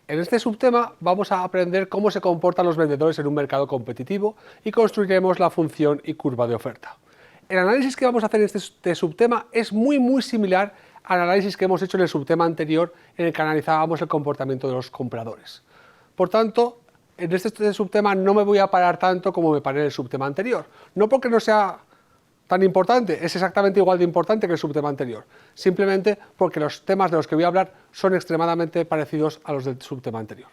En este subtema vamos a aprender cómo se comportan los vendedores en un mercado competitivo y construiremos la función y curva de oferta. El análisis que vamos a hacer en este subtema es muy similar al análisis que hemos hecho en el subtema anterior en el que analizábamos el comportamiento de los compradores. Por tanto, en este subtema no me voy a parar tanto como me paré en el subtema anterior. No porque no sea tan importante, es exactamente igual de importante que el subtema anterior, simplemente porque los temas de los que voy a hablar son extremadamente parecidos a los del subtema anterior.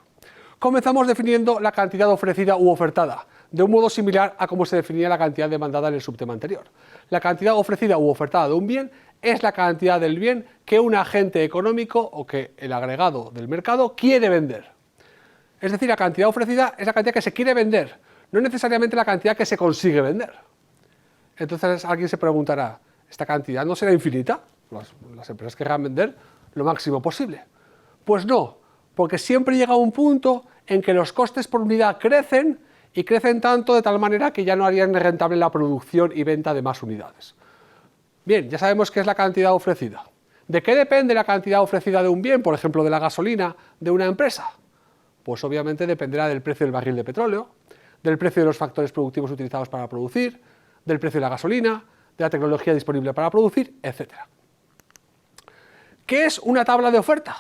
Comenzamos definiendo la cantidad ofrecida u ofertada, de un modo similar a cómo se definía la cantidad demandada en el subtema anterior. La cantidad ofrecida u ofertada de un bien es la cantidad del bien que un agente económico o que el agregado del mercado quiere vender. Es decir, la cantidad ofrecida es la cantidad que se quiere vender, no necesariamente la cantidad que se consigue vender. Entonces alguien se preguntará, ¿esta cantidad no será infinita? Las empresas querrán vender lo máximo posible. Pues no, porque siempre llega un punto en que los costes por unidad crecen y crecen tanto de tal manera que ya no harían rentable la producción y venta de más unidades. Bien, ya sabemos qué es la cantidad ofrecida. ¿De qué depende la cantidad ofrecida de un bien, por ejemplo de la gasolina de una empresa? Pues obviamente dependerá del precio del barril de petróleo, del precio de los factores productivos utilizados para producir, del precio de la gasolina, de la tecnología disponible para producir, etc. ¿Qué es una tabla de oferta?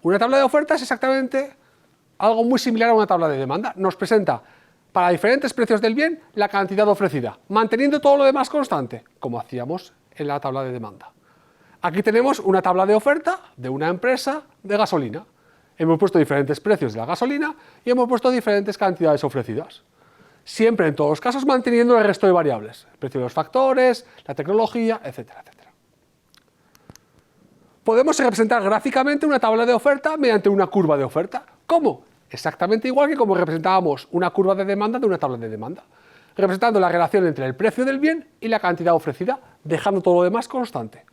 Una tabla de oferta es exactamente algo muy similar a una tabla de demanda. Nos presenta para diferentes precios del bien la cantidad ofrecida, manteniendo todo lo demás constante, como hacíamos en la tabla de demanda. Aquí tenemos una tabla de oferta de una empresa de gasolina. Hemos puesto diferentes precios de la gasolina y hemos puesto diferentes cantidades ofrecidas. Siempre, en todos los casos, manteniendo el resto de variables, el precio de los factores, la tecnología, etcétera, etcétera. Podemos representar gráficamente una tabla de oferta mediante una curva de oferta. ¿Cómo? Exactamente igual que como representábamos una curva de demanda de una tabla de demanda, representando la relación entre el precio del bien y la cantidad ofrecida, dejando todo lo demás constante.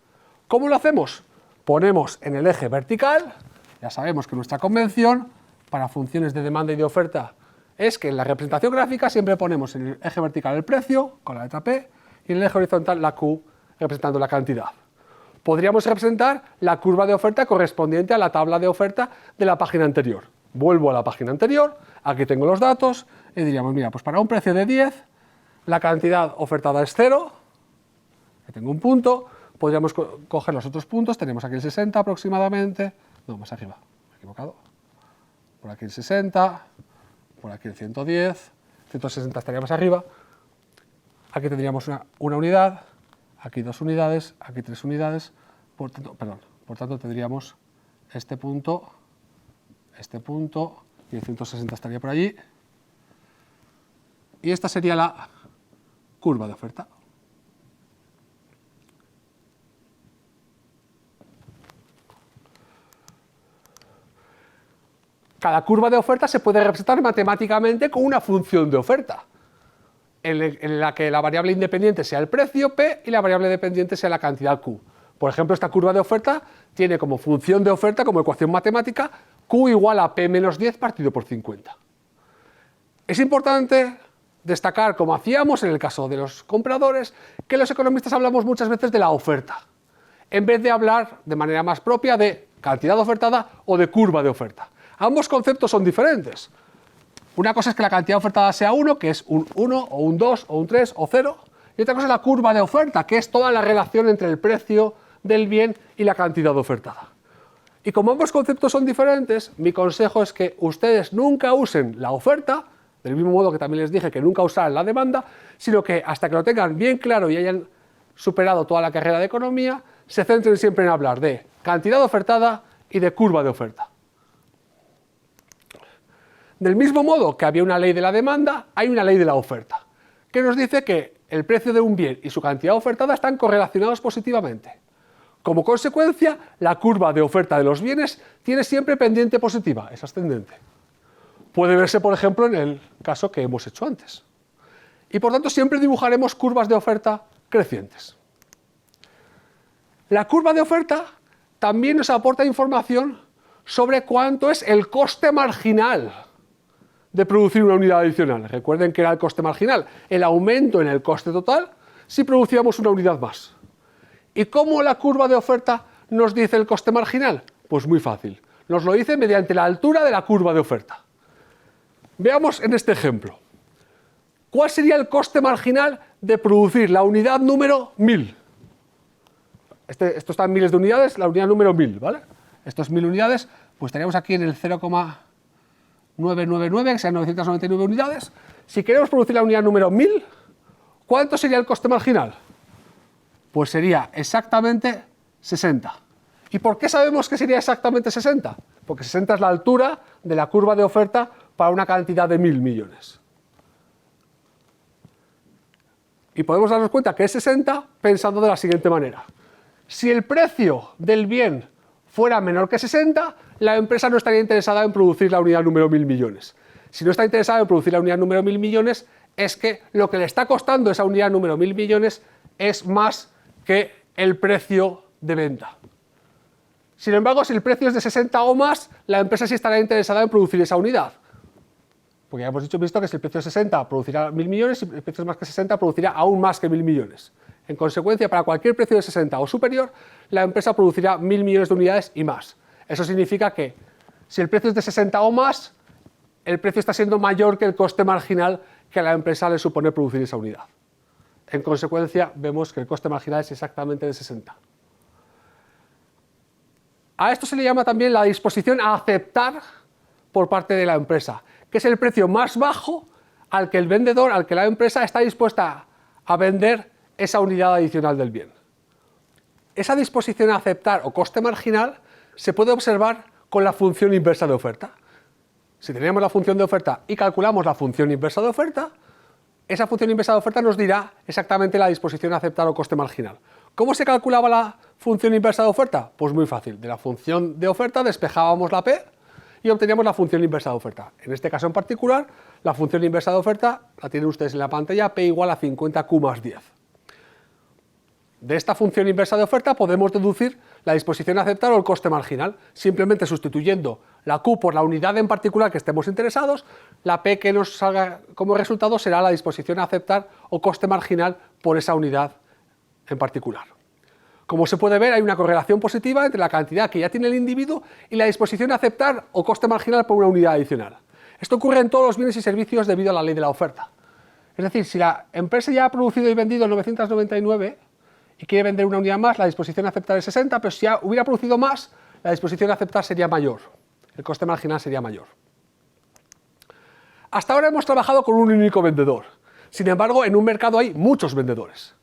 ¿Cómo lo hacemos? Ponemos en el eje vertical, ya sabemos que nuestra convención para funciones de demanda y de oferta es que en la representación gráfica siempre ponemos en el eje vertical el precio, con la letra P, y en el eje horizontal la Q, representando la cantidad. Podríamos representar la curva de oferta correspondiente a la tabla de oferta de la página anterior. Vuelvo a la página anterior, aquí tengo los datos, y diríamos, mira, pues para un precio de 10, la cantidad ofertada es 0, aquí tengo un punto, podríamos coger los otros puntos, tenemos aquí el 60 aproximadamente, no, más arriba, me he equivocado, por aquí el 60, por aquí el 110, 160 estaría más arriba, aquí tendríamos una unidad, aquí 2 unidades, aquí 3 unidades, por tanto tendríamos este punto y el 160 estaría por allí, y esta sería la curva de oferta. Cada curva de oferta se puede representar matemáticamente con una función de oferta, en la que la variable independiente sea el precio, P, y la variable dependiente sea la cantidad, Q. Por ejemplo, esta curva de oferta tiene como función de oferta, como ecuación matemática, Q igual a P menos 10 partido por 50. Es importante destacar, como hacíamos en el caso de los compradores, que los economistas hablamos muchas veces de la oferta, en vez de hablar de manera más propia de cantidad ofertada o de curva de oferta. Ambos conceptos son diferentes. Una cosa es que la cantidad ofertada sea 1, que es un 1 o un 2 o un 3 o 0, y otra cosa es la curva de oferta, que es toda la relación entre el precio del bien y la cantidad ofertada. Y como ambos conceptos son diferentes, mi consejo es que ustedes nunca usen la oferta, del mismo modo que también les dije que nunca usaran la demanda, sino que hasta que lo tengan bien claro y hayan superado toda la carrera de economía, se centren siempre en hablar de cantidad ofertada y de curva de oferta. Del mismo modo que había una ley de la demanda, hay una ley de la oferta, que nos dice que el precio de un bien y su cantidad ofertada están correlacionados positivamente. Como consecuencia, la curva de oferta de los bienes tiene siempre pendiente positiva, es ascendente. Puede verse, por ejemplo, en el caso que hemos hecho antes. Y por tanto, siempre dibujaremos curvas de oferta crecientes. La curva de oferta también nos aporta información sobre cuánto es el coste marginal de producir una unidad adicional. Recuerden que era el coste marginal, el aumento en el coste total si producíamos una unidad más. ¿Y cómo la curva de oferta nos dice el coste marginal? Pues muy fácil. Nos lo dice mediante la altura de la curva de oferta. Veamos en este ejemplo. ¿Cuál sería el coste marginal de producir la unidad número 1000? Esto está en miles de unidades, la unidad número 1000, ¿vale? Esto es 1000 unidades, pues estaríamos aquí en el 0,999, que sean 999 unidades. Si queremos producir la unidad número 1000, ¿cuánto sería el coste marginal? Pues sería exactamente 60. ¿Y por qué sabemos que sería exactamente 60? Porque 60 es la altura de la curva de oferta para una cantidad de 1000 millones. Y podemos darnos cuenta que es 60 pensando de la siguiente manera. Si el precio del bien fuera menor que 60, la empresa no estaría interesada en producir la unidad número 1000 millones. Si no está interesada en producir la unidad número 1000 millones, es que lo que le está costando esa unidad número 1000 millones es más que el precio de venta. Sin embargo, si el precio es de 60 o más, la empresa sí estará interesada en producir esa unidad. Porque ya hemos visto que si el precio es 60 producirá 1000 millones, si el precio es más que 60 producirá aún más que 1000 millones. En consecuencia, para cualquier precio de 60 o superior, la empresa producirá 1000 millones de unidades y más. Eso significa que si el precio es de 60 o más, el precio está siendo mayor que el coste marginal que a la empresa le supone producir esa unidad. En consecuencia, vemos que el coste marginal es exactamente de 60. A esto se le llama también la disposición a aceptar por parte de la empresa, que es el precio más bajo al que el vendedor, al que la empresa está dispuesta a vender esa unidad adicional del bien. Esa disposición a aceptar o coste marginal se puede observar con la función inversa de oferta. Si tenemos la función de oferta y calculamos la función inversa de oferta, esa función inversa de oferta nos dirá exactamente la disposición a aceptar o coste marginal. ¿Cómo se calculaba la función inversa de oferta? Pues muy fácil. De la función de oferta despejábamos la P y obteníamos la función inversa de oferta. En este caso en particular, la función inversa de oferta la tienen ustedes en la pantalla, P igual a 50Q más 10. De esta función inversa de oferta podemos deducir la disposición a aceptar o el coste marginal, simplemente sustituyendo la Q por la unidad en particular que estemos interesados, la P que nos salga como resultado será la disposición a aceptar o coste marginal por esa unidad en particular. Como se puede ver, hay una correlación positiva entre la cantidad que ya tiene el individuo y la disposición a aceptar o coste marginal por una unidad adicional. Esto ocurre en todos los bienes y servicios debido a la ley de la oferta. Es decir, si la empresa ya ha producido y vendido 999 y quiere vender una unidad más, la disposición a aceptar es 60, pero si ya hubiera producido más, la disposición a aceptar sería mayor. El coste marginal sería mayor. Hasta ahora hemos trabajado con un único vendedor. Sin embargo, en un mercado hay muchos vendedores.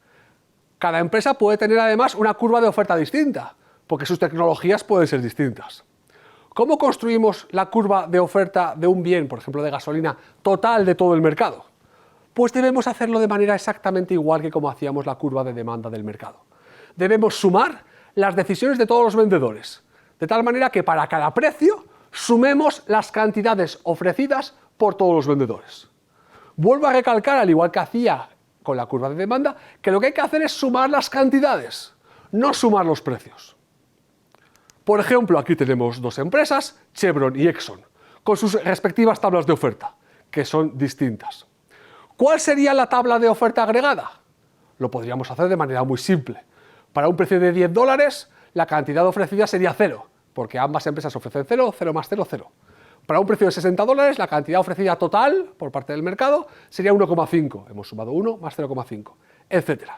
Cada empresa puede tener además una curva de oferta distinta, porque sus tecnologías pueden ser distintas. ¿Cómo construimos la curva de oferta de un bien, por ejemplo de gasolina, total de todo el mercado? Pues debemos hacerlo de manera exactamente igual que como hacíamos la curva de demanda del mercado. Debemos sumar las decisiones de todos los vendedores, de tal manera que para cada precio sumemos las cantidades ofrecidas por todos los vendedores. Vuelvo a recalcar, al igual que hacía con la curva de demanda, que lo que hay que hacer es sumar las cantidades, no sumar los precios. Por ejemplo, aquí tenemos dos empresas, Chevron y Exxon, con sus respectivas tablas de oferta, que son distintas. ¿Cuál sería la tabla de oferta agregada? Lo podríamos hacer de manera muy simple. Para un precio de $10, la cantidad ofrecida sería 0, porque ambas empresas ofrecen 0, 0 más 0, 0. Para un precio de $60, la cantidad ofrecida total por parte del mercado sería 1,5. Hemos sumado 1 más 0,5, etc.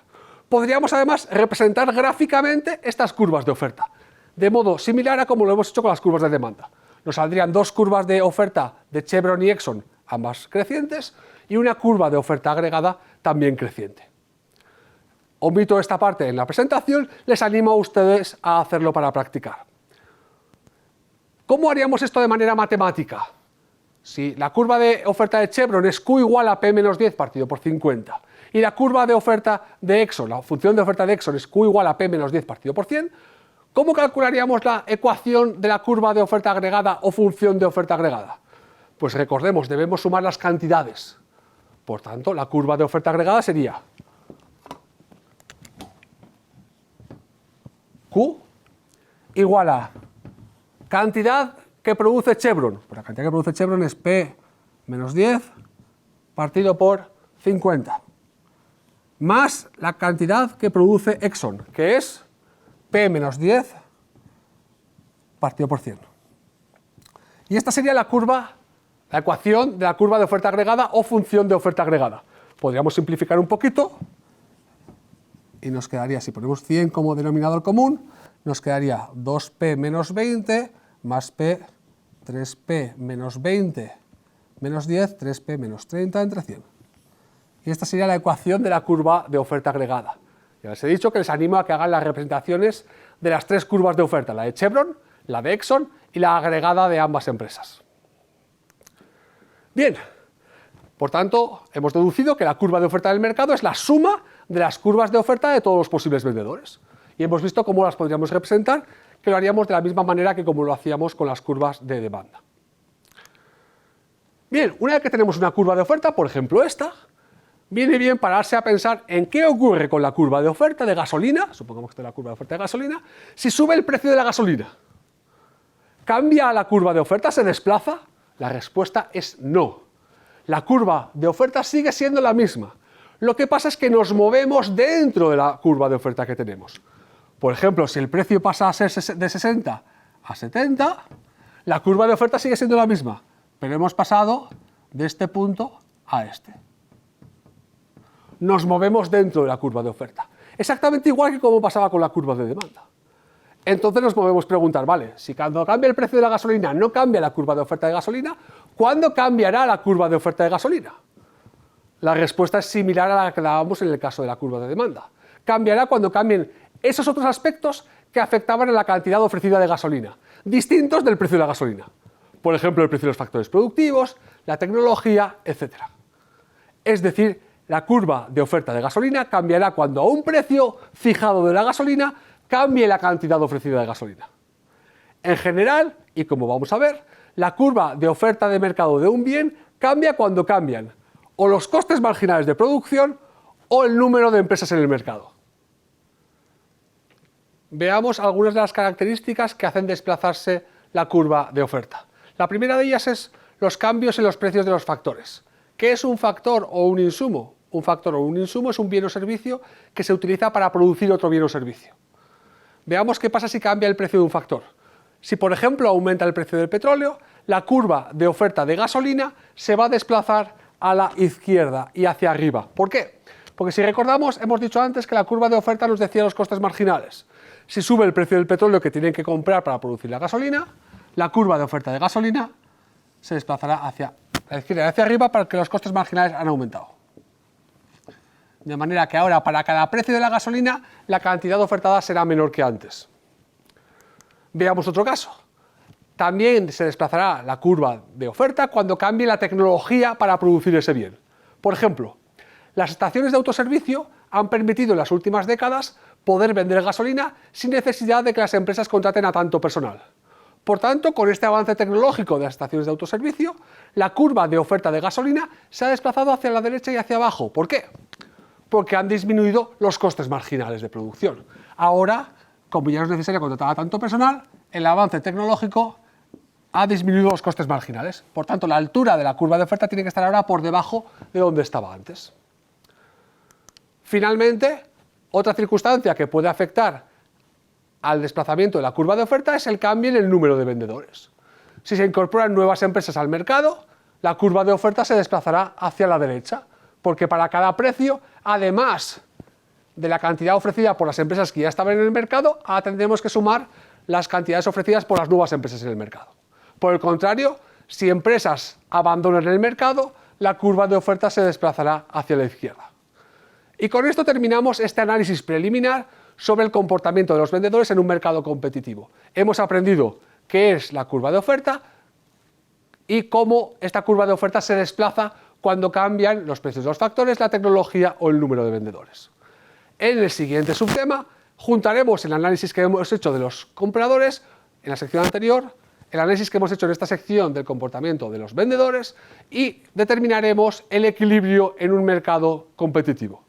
Podríamos además representar gráficamente estas curvas de oferta, de modo similar a como lo hemos hecho con las curvas de demanda. Nos saldrían dos curvas de oferta de Chevron y Exxon, ambas crecientes, y una curva de oferta agregada también creciente. Omito esta parte en la presentación, les animo a ustedes a hacerlo para practicar. ¿Cómo haríamos esto de manera matemática? Si la curva de oferta de Chevron es Q igual a P menos 10 partido por 50, y la curva de oferta de Exxon, la función de oferta de Exxon es Q igual a P menos 10 partido por 100, ¿cómo calcularíamos la ecuación de la curva de oferta agregada o función de oferta agregada? Pues recordemos, debemos sumar las cantidades. Por tanto, la curva de oferta agregada sería Q igual a cantidad que produce Chevron. Pues la cantidad que produce Chevron es P menos 10 partido por 50. Más la cantidad que produce Exxon, que es P menos 10 partido por 100. Y esta sería la ecuación de la curva de oferta agregada o función de oferta agregada. Podríamos simplificar un poquito y nos quedaría, si ponemos 100 como denominador común, nos quedaría 2p menos 20 más p, 3p menos 20 menos 10, 3p menos 30 entre 100. Y esta sería la ecuación de la curva de oferta agregada. Ya les he dicho que les animo a que hagan las representaciones de las tres curvas de oferta, la de Chevron, la de Exxon y la agregada de ambas empresas. Bien, por tanto, hemos deducido que la curva de oferta del mercado es la suma de las curvas de oferta de todos los posibles vendedores. Y hemos visto cómo las podríamos representar, que lo haríamos de la misma manera que como lo hacíamos con las curvas de demanda. Bien, una vez que tenemos una curva de oferta, por ejemplo esta, viene bien pararse a pensar en qué ocurre con la curva de oferta de gasolina, supongamos que esta es la curva de oferta de gasolina, si sube el precio de la gasolina. ¿Cambia la curva de oferta? ¿Se desplaza? La respuesta es no. La curva de oferta sigue siendo la misma. Lo que pasa es que nos movemos dentro de la curva de oferta que tenemos. Por ejemplo, si el precio pasa a ser de 60 a 70, la curva de oferta sigue siendo la misma, pero hemos pasado de este punto a este. Nos movemos dentro de la curva de oferta. Exactamente igual que como pasaba con la curva de demanda. Entonces nos podemos preguntar, vale, si cuando cambia el precio de la gasolina no cambia la curva de oferta de gasolina, ¿cuándo cambiará la curva de oferta de gasolina? La respuesta es similar a la que dábamos en el caso de la curva de demanda. Cambiará cuando cambien esos otros aspectos que afectaban a la cantidad ofrecida de gasolina, distintos del precio de la gasolina. Por ejemplo, el precio de los factores productivos, la tecnología, etc. Es decir, la curva de oferta de gasolina cambiará cuando a un precio fijado de la gasolina cambie la cantidad ofrecida de gasolina. En general, y como vamos a ver, la curva de oferta de mercado de un bien cambia cuando cambian o los costes marginales de producción o el número de empresas en el mercado. Veamos algunas de las características que hacen desplazarse la curva de oferta. La primera de ellas es los cambios en los precios de los factores. ¿Qué es un factor o un insumo? Un factor o un insumo es un bien o servicio que se utiliza para producir otro bien o servicio. Veamos qué pasa si cambia el precio de un factor. Si, por ejemplo, aumenta el precio del petróleo, la curva de oferta de gasolina se va a desplazar a la izquierda y hacia arriba. ¿Por qué? Porque si recordamos, hemos dicho antes que la curva de oferta nos decía los costes marginales. Si sube el precio del petróleo que tienen que comprar para producir la gasolina, la curva de oferta de gasolina se desplazará hacia la izquierda y hacia arriba porque los costes marginales han aumentado. De manera que ahora para cada precio de la gasolina la cantidad ofertada será menor que antes. Veamos otro caso. También se desplazará la curva de oferta cuando cambie la tecnología para producir ese bien. Por ejemplo, las estaciones de autoservicio han permitido en las últimas décadas poder vender gasolina sin necesidad de que las empresas contraten a tanto personal. Por tanto, con este avance tecnológico de las estaciones de autoservicio, la curva de oferta de gasolina se ha desplazado hacia la derecha y hacia abajo. ¿Por qué? Porque han disminuido los costes marginales de producción. Ahora, como ya no es necesario contratar a tanto personal, el avance tecnológico ha disminuido los costes marginales. Por tanto, la altura de la curva de oferta tiene que estar ahora por debajo de donde estaba antes. Finalmente, otra circunstancia que puede afectar al desplazamiento de la curva de oferta es el cambio en el número de vendedores. Si se incorporan nuevas empresas al mercado, la curva de oferta se desplazará hacia la derecha, porque para cada precio, además de la cantidad ofrecida por las empresas que ya estaban en el mercado, ahora tendremos que sumar las cantidades ofrecidas por las nuevas empresas en el mercado. Por el contrario, si empresas abandonan el mercado, la curva de oferta se desplazará hacia la izquierda. Y con esto terminamos este análisis preliminar sobre el comportamiento de los vendedores en un mercado competitivo. Hemos aprendido qué es la curva de oferta y cómo esta curva de oferta se desplaza cuando cambian los precios de los factores, la tecnología o el número de vendedores. En el siguiente subtema juntaremos el análisis que hemos hecho de los compradores en la sección anterior, el análisis que hemos hecho en esta sección del comportamiento de los vendedores y determinaremos el equilibrio en un mercado competitivo.